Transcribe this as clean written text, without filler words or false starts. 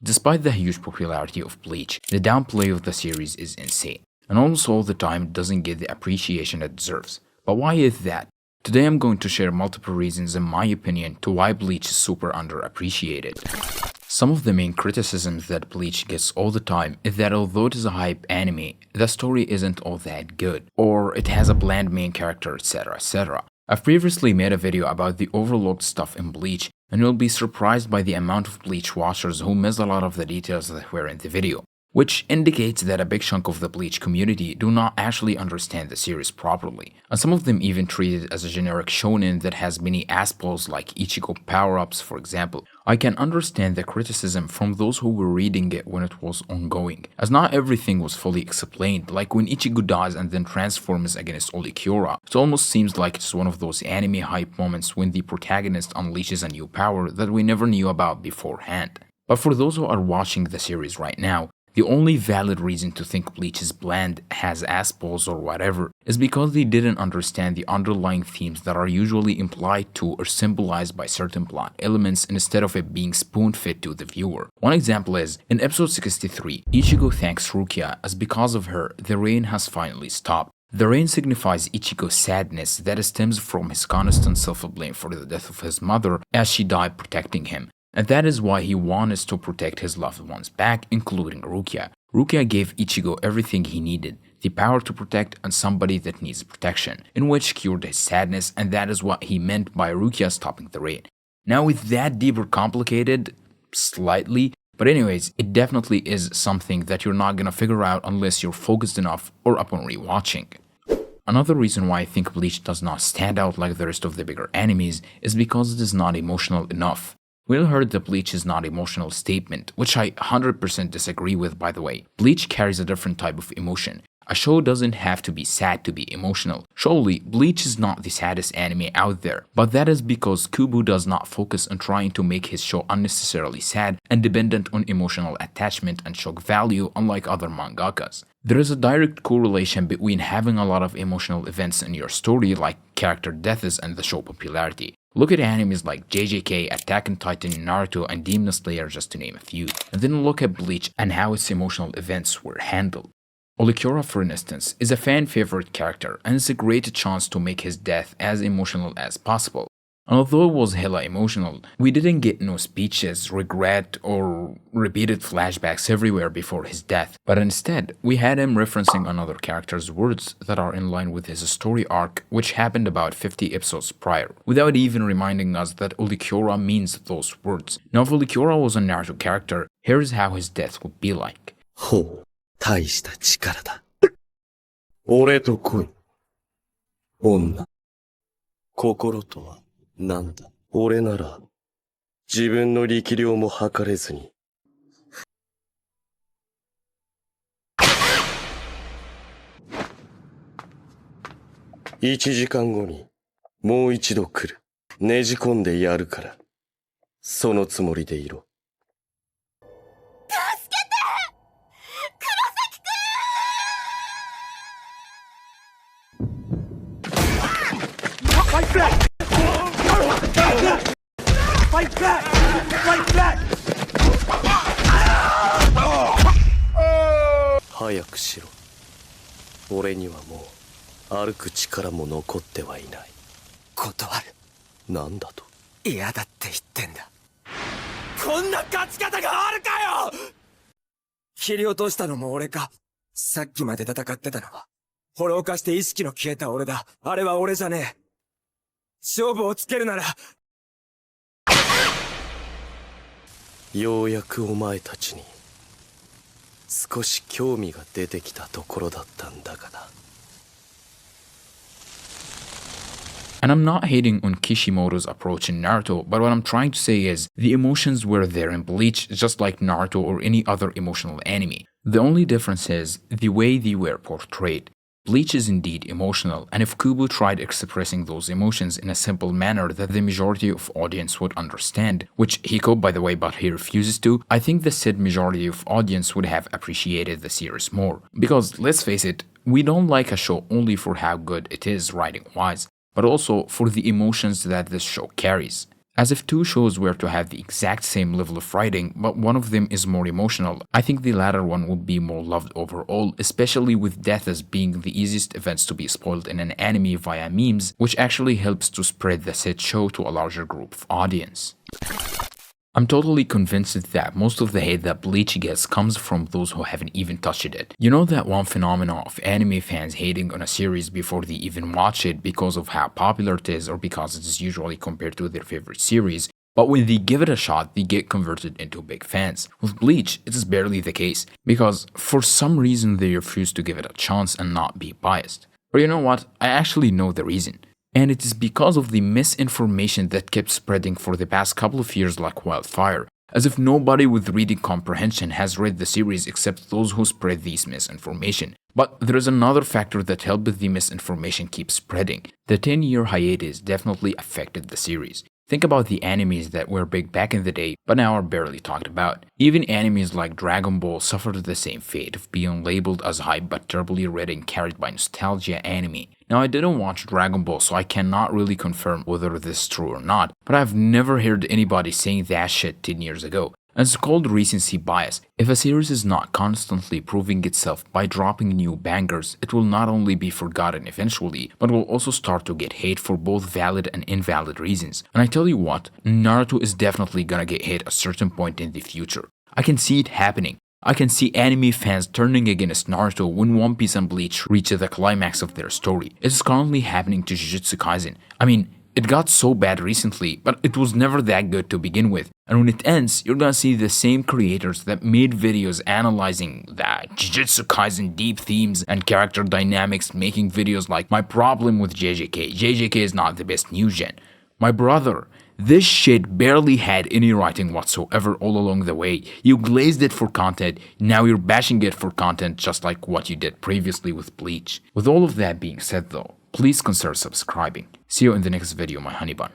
Despite the huge popularity of Bleach, the downplay of the series is insane, and almost all the time it doesn't get the appreciation it deserves. But why is that? Today I'm going to share multiple reasons in my opinion to why Bleach is super underappreciated. Some of the main criticisms that Bleach gets all the time is that although it is a hype anime, the story isn't all that good, or it has a bland main character, etc, etc. I've previously made a video about the overlooked stuff in Bleach, and you'll be surprised by the amount of Bleach watchers who miss a lot of the details that were in the video, which indicates that a big chunk of the Bleach community do not actually understand the series properly, and some of them even treat it as a generic shonen that has many assballs like Ichigo power-ups for example. I can understand the criticism from those who were reading it when it was ongoing, as not everything was fully explained, like when Ichigo dies and then transforms against Olikyora. It almost seems like it's one of those anime hype moments when the protagonist unleashes a new power that we never knew about beforehand. But for those who are watching the series right now, the only valid reason to think Bleach is bland, has assballs or whatever, is because they didn't understand the underlying themes that are usually implied to or symbolized by certain plot elements instead of it being spoon-fed to the viewer. One example is, in episode 63, Ichigo thanks Rukia as because of her, the rain has finally stopped. The rain signifies Ichigo's sadness that stems from his constant self-blame for the death of his mother as she died protecting him. And that is why he wanted to protect his loved ones back, including Rukia. Rukia gave Ichigo everything he needed, the power to protect and somebody that needs protection, in which cured his sadness, and that is what he meant by Rukia stopping the rain. Now is that deeper complicated? Slightly. But anyways, it definitely is something that you're not gonna figure out unless you're focused enough or upon rewatching. Another reason why I think Bleach does not stand out like the rest of the bigger animes is because it is not emotional enough. We all heard that Bleach is not emotional statement, which I 100% disagree with by the way. Bleach carries a different type of emotion. A show doesn't have to be sad to be emotional. Surely, Bleach is not the saddest anime out there, but that is because Kubo does not focus on trying to make his show unnecessarily sad and dependent on emotional attachment and shock value unlike other mangakas. There is a direct correlation between having a lot of emotional events in your story like character deaths and the show popularity. Look at animes like JJK, Attack on Titan, Naruto, and Demon Slayer just to name a few, and then look at Bleach and how its emotional events were handled. Olikyora, for instance, is a fan favorite character and it's a great chance to make his death as emotional as possible. And although it was hella emotional, we didn't get no speeches, regret, or repeated flashbacks everywhere before his death, but instead, we had him referencing another character's words that are in line with his story arc, which happened about 50 episodes prior, without even reminding us that Olikyora means those words. Now if Olikyora was a Naruto character, here's how his death would be like. ほう、大した力だ。俺と来い。女。心とは何だ。俺なら、自分の力量も測れずに。1時間後に、もう一度来る。ねじ込んでやるから。そのつもりでいろ。Fight back! Fight back! Fight back! 早くしろ。俺にはもう歩く力も残ってはいない。断る。なんだと？嫌だって言ってんだ。こんな勝ち方があるかよ！切り落としたのも俺か。さっきまで戦ってたのは、滅をかして意識の消えた俺だ。あれは俺じゃねえ。勝負をつけるなら。ようやくお前たちに少し興味が出てきたところだったんだがな。And I'm not hating on Kishimoto's approach in Naruto, but what I'm trying to say is, the emotions were there in Bleach just like Naruto or any other emotional anime. The only difference is the way they were portrayed. Bleach is indeed emotional, and if Kubo tried expressing those emotions in a simple manner that the majority of audience would understand, which he could by the way but he refuses to, I think the said majority of audience would have appreciated the series more. Because let's face it, we don't like a show only for how good it is writing-wise, but also for the emotions that this show carries. As if two shows were to have the exact same level of writing, but one of them is more emotional. I think the latter one would be more loved overall, especially with death as being the easiest events to be spoiled in an anime via memes, which actually helps to spread the said show to a larger group of audience. I'm totally convinced that most of the hate that Bleach gets comes from those who haven't even touched it. You know that one phenomenon of anime fans hating on a series before they even watch it because of how popular it is or because it is usually compared to their favorite series, but when they give it a shot, they get converted into big fans. With Bleach, it is barely the case, because for some reason they refuse to give it a chance and not be biased. Or you know what, I actually know the reason. And it is because of the misinformation that kept spreading for the past couple of years like wildfire, as if nobody with reading comprehension has read the series except those who spread this misinformation. But there is another factor that helped the misinformation keep spreading. The 10-year hiatus definitely affected the series. Think about the animes that were big back in the day, but now are barely talked about. Even animes like Dragon Ball suffered the same fate of being labeled as hype but terribly read and carried by nostalgia anime. Now, I didn't watch Dragon Ball, so I cannot really confirm whether this is true or not, but I've never heard anybody saying that shit 10 years ago. And it's called recency bias. If a series is not constantly proving itself by dropping new bangers, it will not only be forgotten eventually, but will also start to get hate for both valid and invalid reasons. And I tell you what, Naruto is definitely gonna get hate at a certain point in the future. I can see it happening. I can see anime fans turning against Naruto when One Piece and Bleach reach the climax of their story. It is currently happening to Jujutsu Kaisen. I mean, it got so bad recently, but it was never that good to begin with. And when it ends, you're gonna see the same creators that made videos analyzing the Jujutsu Kaisen deep themes and character dynamics, making videos like "My problem with JJK. JJK is not the best new gen." My brother, this shit barely had any writing whatsoever all along the way. You glazed it for content, now you're bashing it for content just like what you did previously with Bleach. With all of that being said though, please consider subscribing. See you in the next video, my honey bun.